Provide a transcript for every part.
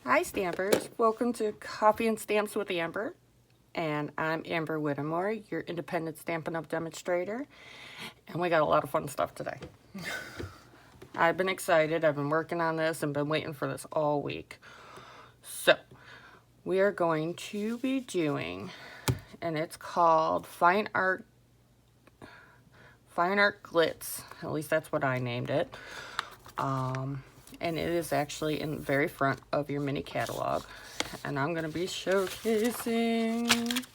Hi Stampers, welcome to Coffee and Stamps with Amber, and I'm Amber Whittemore, your independent Stampin' Up! Demonstrator, and we got a lot of fun stuff today. I've been excited, I've been working on this and been waiting for this all week. So, we are going to be doing, and it's called Fine Art Glitz, at least that's what I named it. And it is actually in the very front of your mini catalog. And I'm going to be showcasing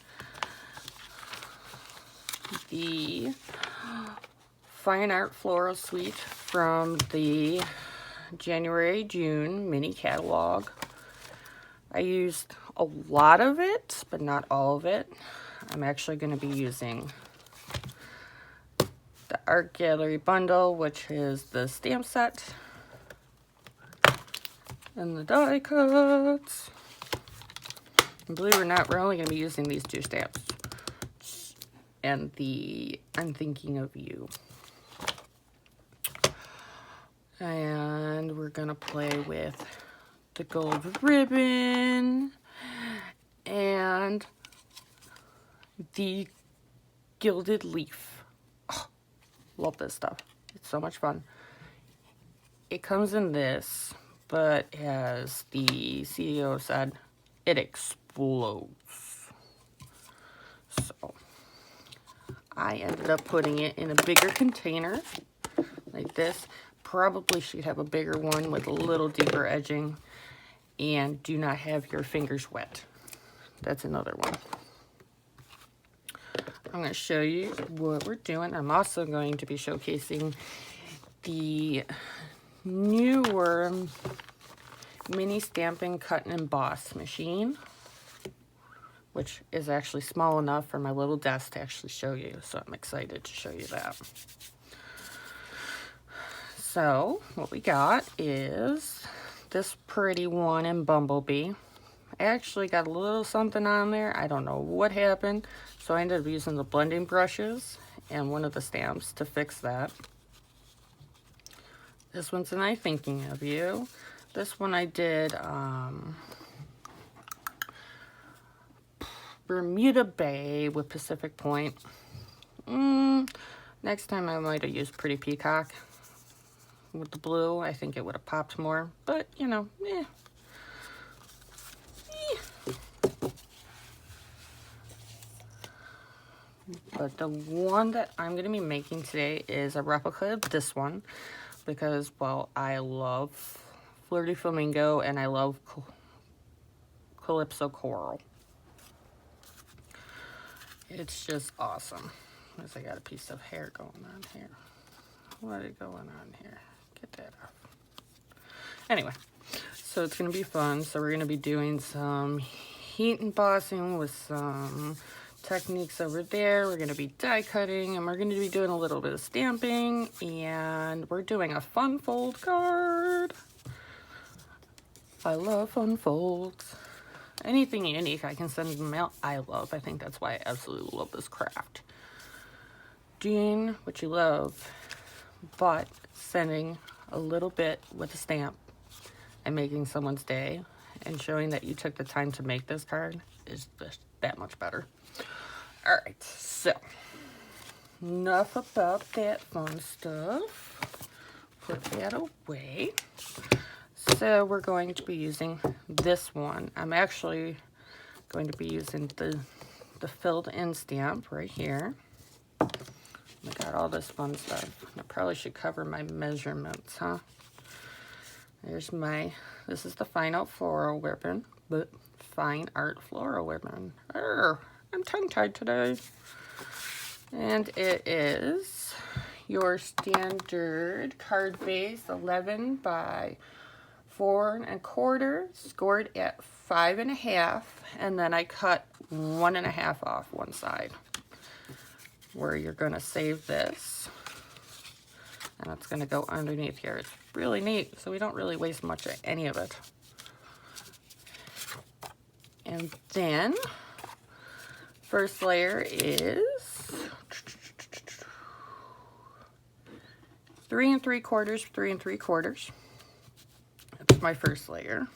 the Fine Art Floral Suite from the January-June mini catalog. I used a lot of it, but not all of it. I'm actually going to be using the Art Gallery bundle, which is the stamp set and the die cuts. And believe it or not, we're only going to be using these two stamps and the I'm Thinking of You. And we're going to play with the gold ribbon and the gilded leaf. Oh, love this stuff. It's so much fun. It comes in this, but as the CEO said, it explodes. So I ended up putting it in a bigger container like this. Probably should have a bigger one with a little deeper edging, and do not have your fingers wet. That's another one. I'm going to show you what we're doing. I'm also going to be showcasing the newer mini Stampin' Cut and Emboss machine, which is actually small enough for my little desk to actually show you, so I'm excited to show you that. So what we got is this pretty one in Bumblebee. I actually got a little something on there. I don't know what happened, so I ended up using the blending brushes and one of the stamps to fix that. This one's an I'm Thinking of You. This one I did Bermuda Bay with Pacific Point. Next time I might have used Pretty Peacock with the blue. I think it would have popped more, but you know, But the one that I'm going to be making today is a replica of this one because, well, I love Flirty Flamingo and I love Calypso Coral. It's just awesome. Unless I got a piece of hair going on here. What is going on here? Get that off. Anyway, so it's going to be fun. So we're going to be doing some heat embossing with some techniques over there. We're going to be die cutting, and we're going to be doing a little bit of stamping, and we're doing a fun fold card. I love fun folds. Anything unique I can send in the mail, I love. I think that's why I absolutely love this craft. Doing what you love, but sending a little bit with a stamp and making someone's day and showing that you took the time to make this card is just that much better. Alright, so enough about that fun stuff. Put that away. So we're going to be using this one. I'm actually going to be using the filled in stamp right here. I got all this fun stuff. I probably should cover my measurements, huh? There's this is the Fine Art Floral ribbon, but Fine Art Floral ribbon. I'm tongue-tied today. And it is your standard card base, 11 by 4 1/4, scored at 5 1/2, and then I cut 1 1/2 off one side, where you're going to save this, and it's going to go underneath here. It's really neat, so we don't really waste much of any of it. And then first layer is 3 3/4, 3 3/4. That's my first layer.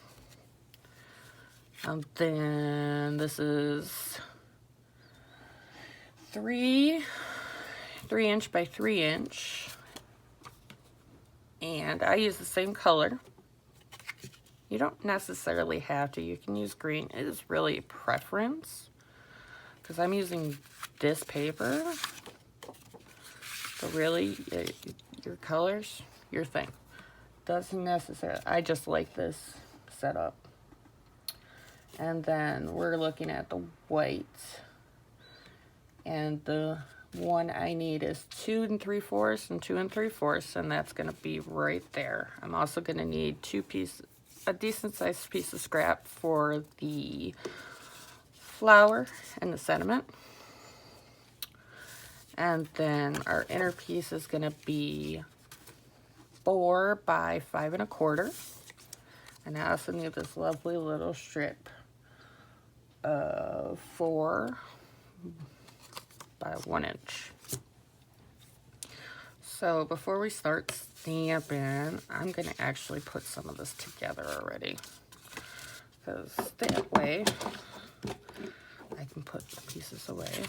Then this is 3-inch by 3-inch, and I use the same color. You don't necessarily have to. You can use green. It is really a preference because I'm using this paper. So really, your colors, your thing. Doesn't necessarily. I just like this setup. And then we're looking at the white. And the one I need is 2 3/4 and 2 3/4, and that's going to be right there. I'm also going to need a decent sized piece of scrap for the flower and the sentiment. And then our inner piece is going to be 4 by 5 1/4. And I also need this lovely little strip of 4 by 1 inch. So before we start stamping, I'm going to actually put some of this together already, because that way I can put the pieces away.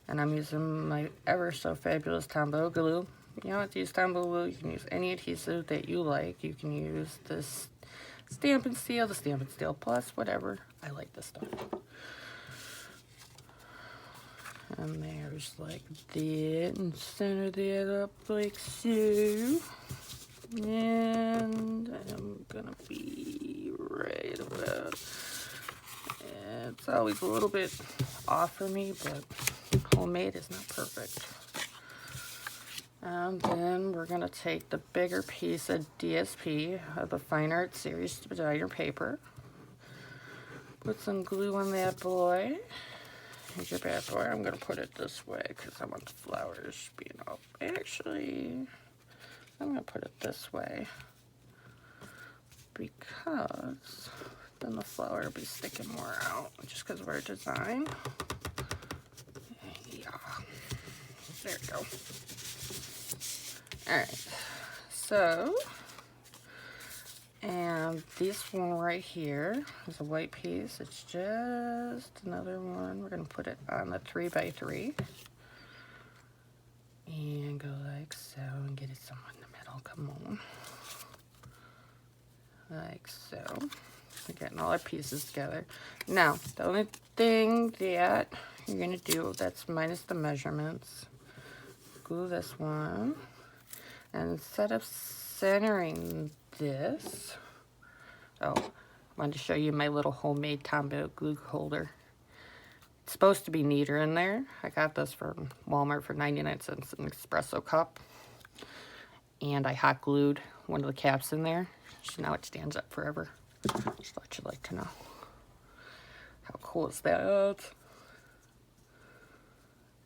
And I'm using my ever so fabulous Tombow glue. You don't have to use Tombow glue. You can use any adhesive that you like. You can use this Stampin' Steel, the Stampin' Steel Plus, whatever. I like this stuff. And there's like that, and center that up like so. And I'm gonna be right about. It's always a little bit off for me, but homemade is not perfect. And then we're gonna take the bigger piece of DSP of the Fine Art Series designer paper. Put some glue on that boy. Here's your bad boy. I'm gonna put it this way because I want the flowers being up. Actually, I'm gonna put it this way because then the flower will be sticking more out just because of our design. Yeah, there we go. All right, so, and this one right here is a white piece. It's just another one. We're gonna put it on the 3 by 3 and go like so and get it somewhere in the middle. Come on, like so. We're getting all our pieces together. Now, the only thing that you're gonna do that's minus the measurements, glue this one, and instead of centering this, oh, I wanted to show you my little homemade Tombow glue holder. It's supposed to be neater in there. I got this from Walmart for 99 cents, an espresso cup. And I hot glued one of the caps in there. So now it stands up forever. Just thought you'd like to know. How cool is that?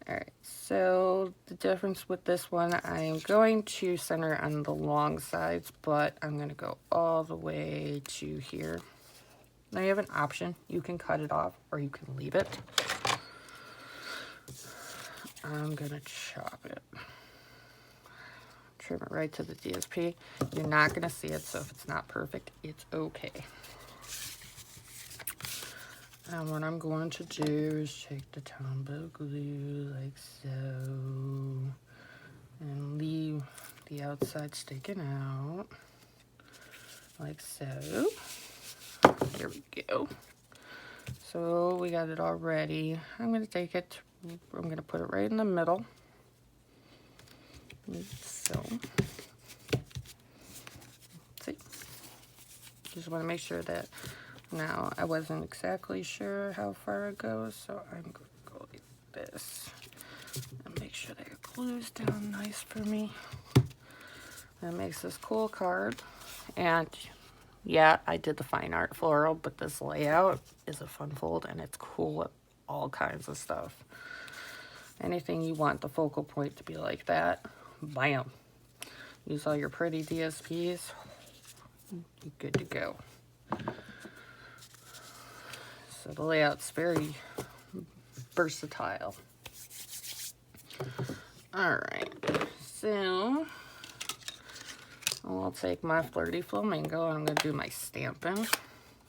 Alright, so the difference with this one, I am going to center on the long sides, but I'm going to go all the way to here. Now you have an option. You can cut it off or you can leave it. I'm going to chop it. Trim it right to the DSP. You're not going to see it, so if it's not perfect, it's okay. And what I'm going to do is take the Tombow glue like so and leave the outside sticking out like so. There we go. So we got it all ready. I'm going to take it, I'm going to put it right in the middle. So, see, just want to make sure that. Now, I wasn't exactly sure how far it goes, so I'm going to go like this and make sure that it glues down nice for me. That makes this cool card. And yeah, I did the fine art floral, but this layout is a fun fold and it's cool with all kinds of stuff. Anything you want the focal point to be like that, bam. Use all your pretty DSPs, you're good to go. So the layout's very versatile. Alright, so I'll take my Flirty Flamingo and I'm going to do my stamping.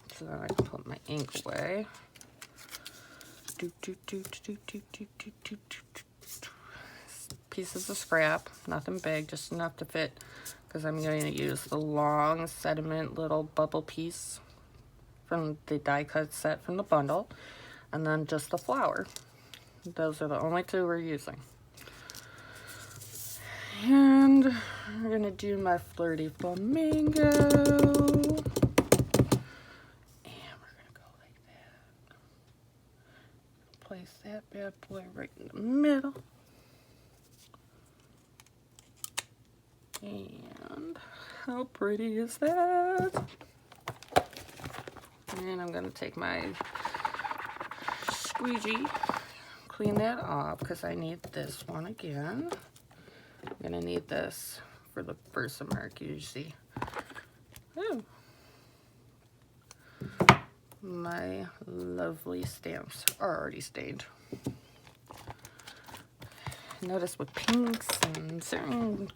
This so then I can put my ink away. Pieces of scrap, nothing big, just enough to fit, because I'm going to use the long sediment little bubble piece from the die cut set from the bundle, and then just the flower. Those are the only two we're using. And we're going to do my flirty flamingo. Place that bad boy right in the middle. And how pretty is that? And I'm going to take my squeegee, clean that off because I need this one again. I'm going to need this for the Versamark, you see. Ooh. My lovely stamps are already stained. Notice with pinks and certain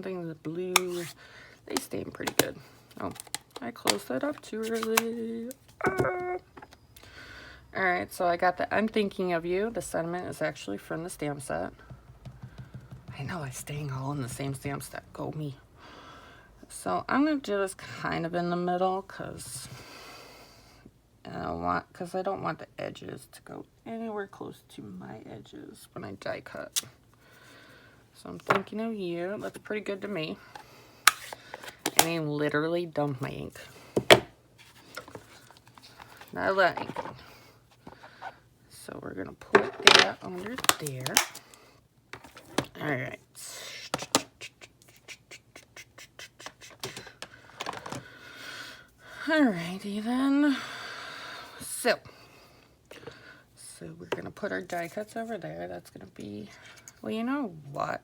things with blue, they stain pretty good. Oh, I closed that up too early. Alright, so I got the I'm Thinking of You. The sentiment is actually from the stamp set. I know, I'm staying all in the same stamp set. Go me. So I'm going to do this kind of in the middle because I don't want the edges to go anywhere close to my edges when I die cut. So I'm thinking of you. That's pretty good to me. I mean, literally dump my ink. Not that ink. So we're gonna put that under there. All right. Alrighty then. So we're gonna put our die cuts over there. That's gonna be, well, you know what?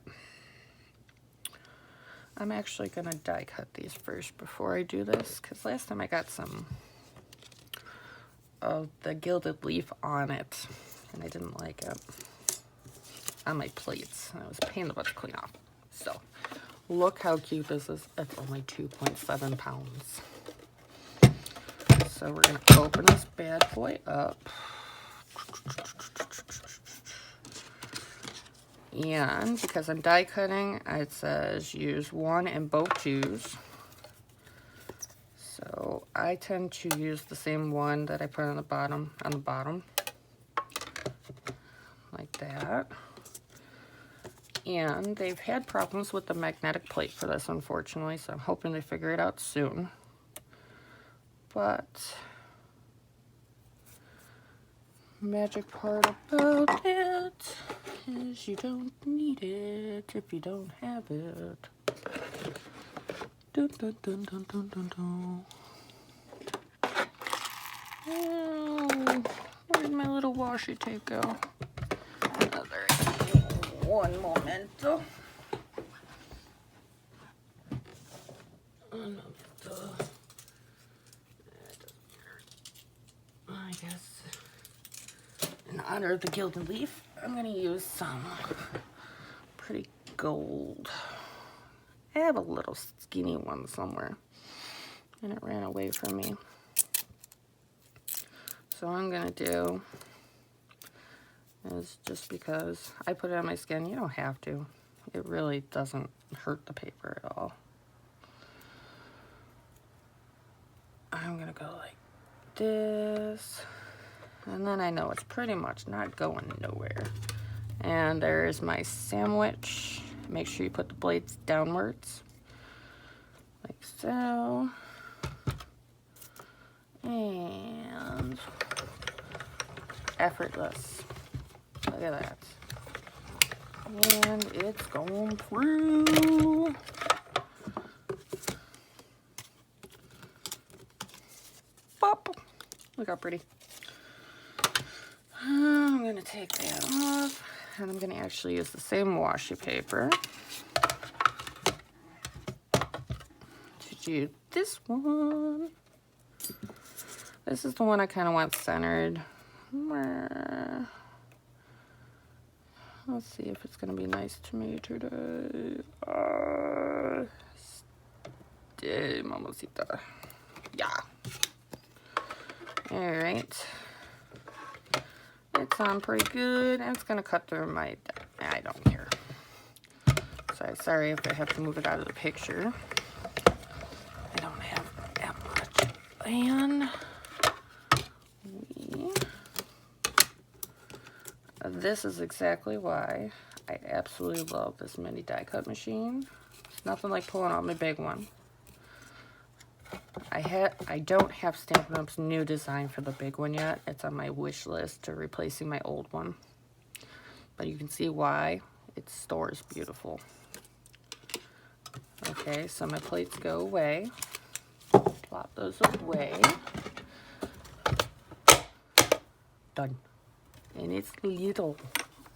I'm actually gonna die cut these first before I do this, because last time I got some of the gilded leaf on it, and I didn't like it on my plates. And it was a pain in the butt to clean off. So look how cute this is. It's only 2.7 pounds. So we're going to open this bad boy up. And because I'm die cutting, it says use 1 and both 2s. So I tend to use the same one that I put on the bottom, like that. And they've had problems with the magnetic plate for this, unfortunately, so I'm hoping they figure it out soon. But magic part about it is you don't need it if you don't have it. Dun, dun, dun, dun, dun, dun, dun. Oh, where'd my little washi tape go? Oh, there it is. One momento. I guess in honor of the gilded leaf, I'm going to use some pretty gold. I have a little skinny one somewhere, and it ran away from me. So what I'm going to do is, just because I put it on my skin, you don't have to. It really doesn't hurt the paper at all. I'm going to go like this, and then I know it's pretty much not going nowhere. And there's my sandwich. Make sure you put the blades downwards, like so. And effortless. Look at that. And it's going through. Pop. Look how pretty. I'm going to take that off, and I'm going to actually use the same washi paper to do this one. This is the one I kind of want centered. Let's see if it's going to be nice to me today. Mamacita. Yeah. Alright. It's on pretty good. And it's going to cut through my... I don't care. Sorry if I have to move it out of the picture. I don't have that much. And this is exactly why I absolutely love this mini die cut machine. It's nothing like pulling out my big one. I don't have Stampin' Up's new design for the big one yet. It's on my wish list to replacing my old one. But you can see why it stores beautiful. Okay, so my plates go away. Plop those away. Done. And it's little.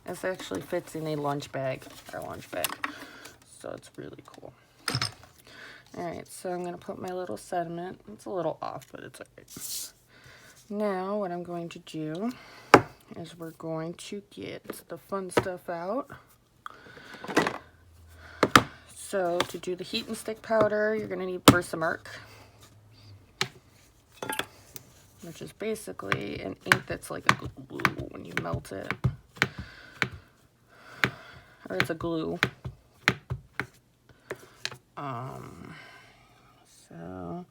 This actually fits in a lunch bag, our lunch bag. So it's really cool. Alright, so I'm going to put my little sediment. It's a little off, but it's alright. Now, what I'm going to do is we're going to get the fun stuff out. So, to do the heat and stick powder, you're going to need Versamark, which is basically an ink that's like a glue when you melt it. Or it's a glue. So,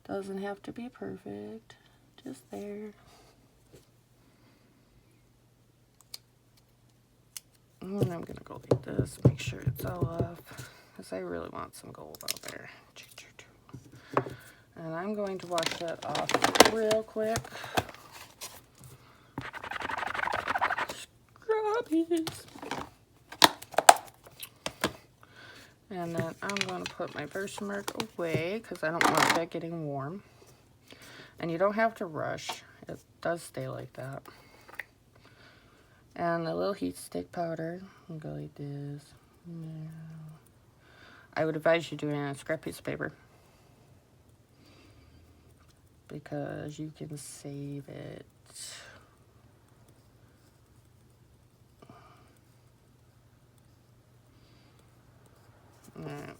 doesn't have to be perfect, just there. And I'm gonna go like this, make sure it's all off, because I really want some gold out there. And I'm going to wash that off real quick. Scrubbies. And then I'm going to put my Versamark away because I don't want that getting warm. And you don't have to rush. It does stay like that. And the little heat stick powder, I'll go like this. I would advise you doing it on a scrap piece of paper, because you can save it. Alright.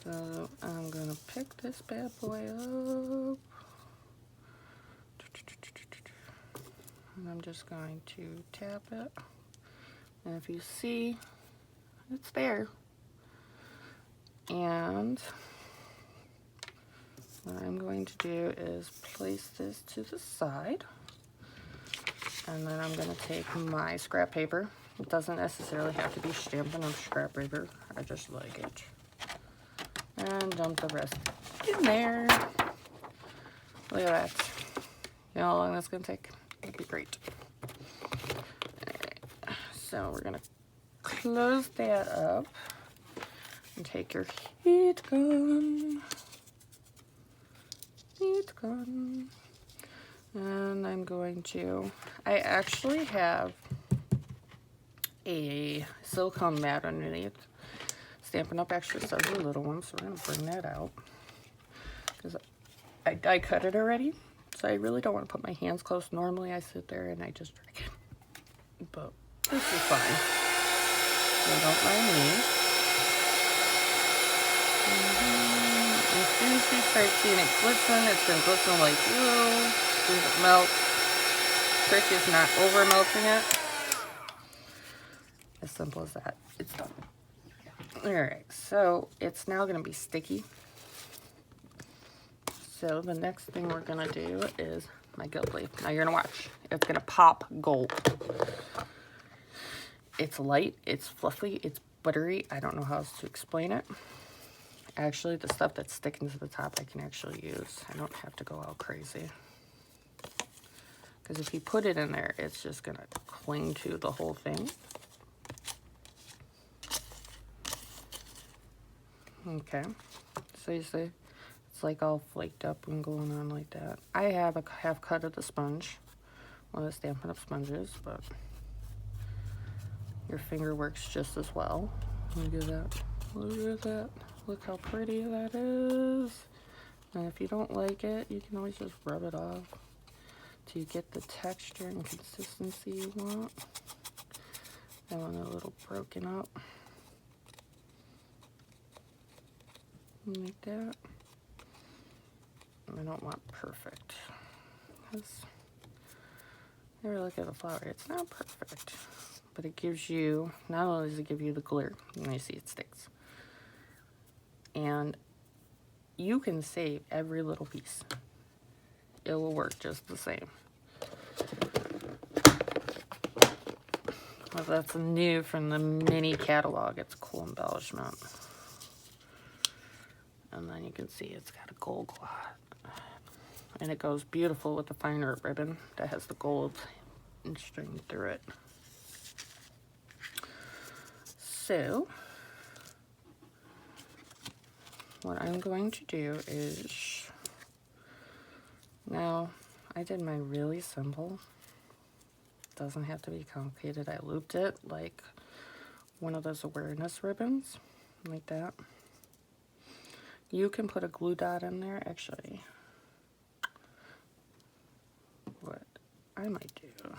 So I'm gonna pick this bad boy up. And I'm just going to tap it. And if you see, it's there. And what I'm going to do is place this to the side. And then I'm going to take my scrap paper. It doesn't necessarily have to be Stampin' Up scrap paper. I just like it. And dump the rest in there. Look at that. You know how long that's going to take? It'd be great. Alright. So we're going to close that up. And take your heat gun. Heat gun. And I'm going to... I actually have a silicone mat underneath. Stampin' Up actually sells a little one, so we're going to bring that out. Because I die cut it already, so I really don't want to put my hands close. Normally I sit there and I just drag it. But this is fine. So don't mind me. As soon as you start seeing it glisten, it's going to glisten like glue. As soon as it melts. Trick is not over melting it. As simple as that. It's done. Alright, so it's now going to be sticky. So the next thing we're going to do is my gilt leaf. Now you're going to watch. It's going to pop gold. It's light, it's fluffy, it's buttery. I don't know how else to explain it. Actually, the stuff that's sticking to the top I can actually use. I don't have to go out crazy. Because if you put it in there, it's just going to cling to the whole thing. Okay, so you see, it's like all flaked up and going on like that. I have a half cut of the sponge, one of the Stampin' Up sponges, but your finger works just as well. Look at that, look at that, look how pretty that is. And if you don't like it, you can always just rub it off till you get the texture and consistency you want. I want it a little broken up. Like that. I don't want perfect. Because you ever look at a flower, it's not perfect. But it gives you, not only does it give you the glitter, and you see it sticks. And you can save every little piece. It will work just the same. Well, that's new from the mini catalog. It's a cool embellishment. And then you can see it's got a gold glot. And it goes beautiful with the fine art ribbon that has the gold and string through it. So, what I'm going to do is, now I did mine really simple. Doesn't have to be complicated. I looped it like one of those awareness ribbons, like that. You can put a glue dot in there. Actually, what I might do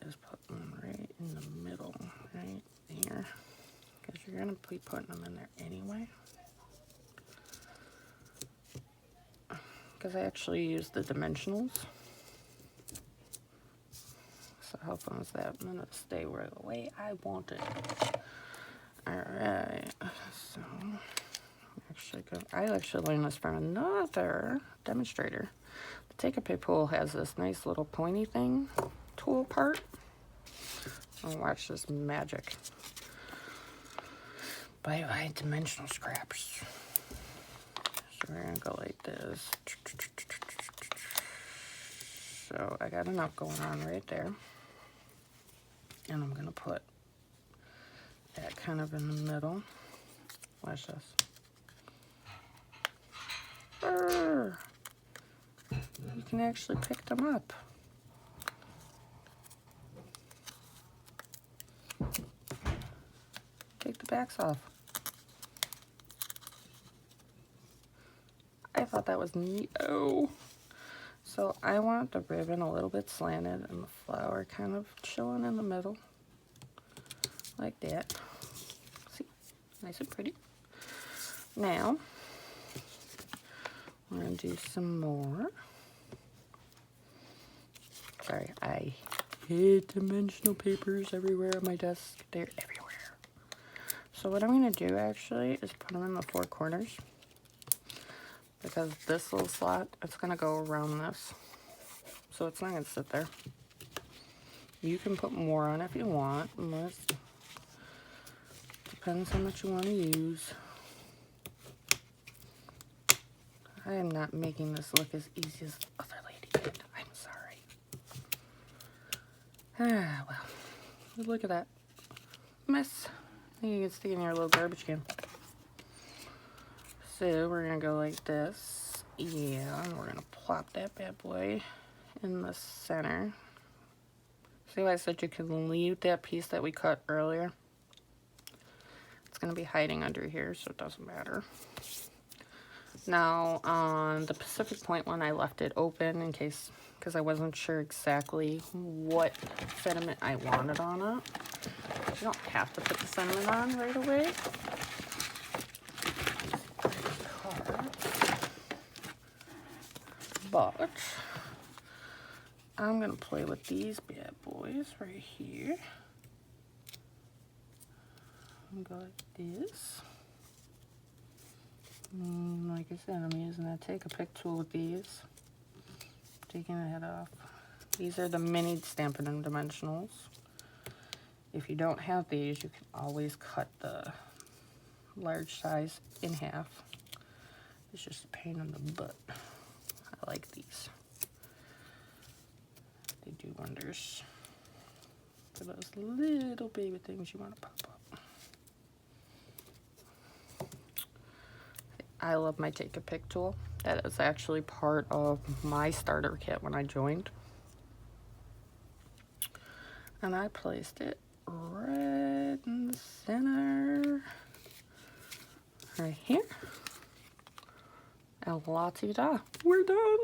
is put one right in the middle, right there, because you're going to be putting them in there anyway. Because I actually use the dimensionals. So how fun is that? I'm going to stay where the way I want it. Alright, so I actually learned this from another demonstrator. The Take-A-Pick tool has this nice little pointy thing, tool part. Oh, watch this magic. Bye-bye dimensional scraps. So we're going to go like this. So I got enough going on right there. And I'm going to put that kind of in the middle. Watch this. You can actually pick them up. Take the backs off. I thought that was neat. Oh. So I want the ribbon a little bit slanted and the flower kind of chilling in the middle. Like that. See? Nice and pretty. Now, I'm going to do some more. Sorry, I hate dimensional papers everywhere on my desk. They're everywhere. So what I'm going to do actually is put them in the four corners. Because this little slot, it's going to go around this. So it's not going to sit there. You can put more on if you want. Depends how much you want to use. I am not making this look as easy as the other lady did. I'm sorry. Ah, well. Look at that. Mess. I think you can stick in your little garbage can. So we're going to go like this. Yeah, and we're going to plop that bad boy in the center. See how I said you can leave that piece that we cut earlier? It's going to be hiding under here, so it doesn't matter. Now, on the Pacific Point one, I left it open in case, because I wasn't sure exactly what sentiment I wanted on it. You don't have to put the sentiment on right away. But I'm going to play with these bad boys right here. I'm going to go like this. Like I said, I'm using that Take-A-Pick tool with these. Taking the head off. These are the mini Stampin' UP dimensionals. If you don't have these, you can always cut the large size in half. It's just a pain in the butt. I like these. They do wonders for those little baby things you want to pop up. I love my Take-A-Pick tool. That is actually part of my starter kit when I joined. And I placed it right in the center. Right here. And la-ti-da. We're done.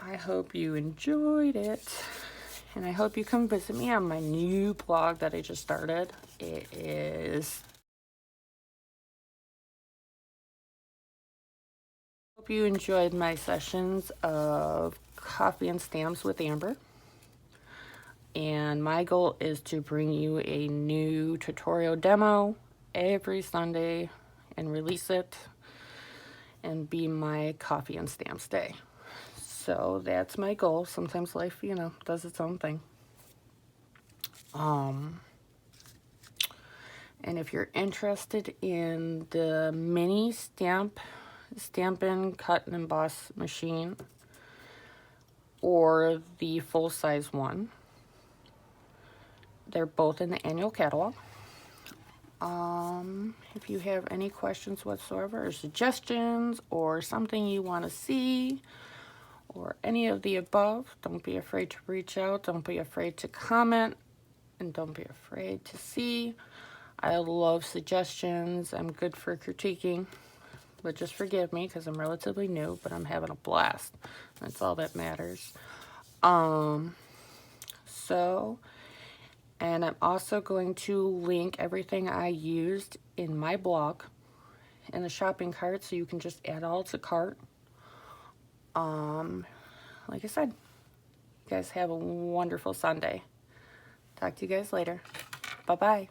I hope you enjoyed it. And I hope you come visit me on my new blog that I just started. It is hope you enjoyed my sessions of coffee and stamps with Amber. And my goal is to bring you a new tutorial demo every Sunday and release it and be my coffee and stamps day. So that's my goal. Sometimes life, you know, does its own thing. And if you're interested in the mini Stampin' Cut and Emboss machine or the full-size one, they're both in the annual catalog. If you have any questions whatsoever or suggestions or something you want to see or any of the above, don't be afraid to reach out. Don't be afraid to comment, and don't be afraid to see. I love suggestions. I'm good for critiquing, but just forgive me because I'm relatively new, but I'm having a blast. That's all that matters. And I'm also going to link everything I used in my blog in the shopping cart, so you can just add all to cart. Like I said, you guys have a wonderful Sunday. Talk to you guys later. Bye-bye.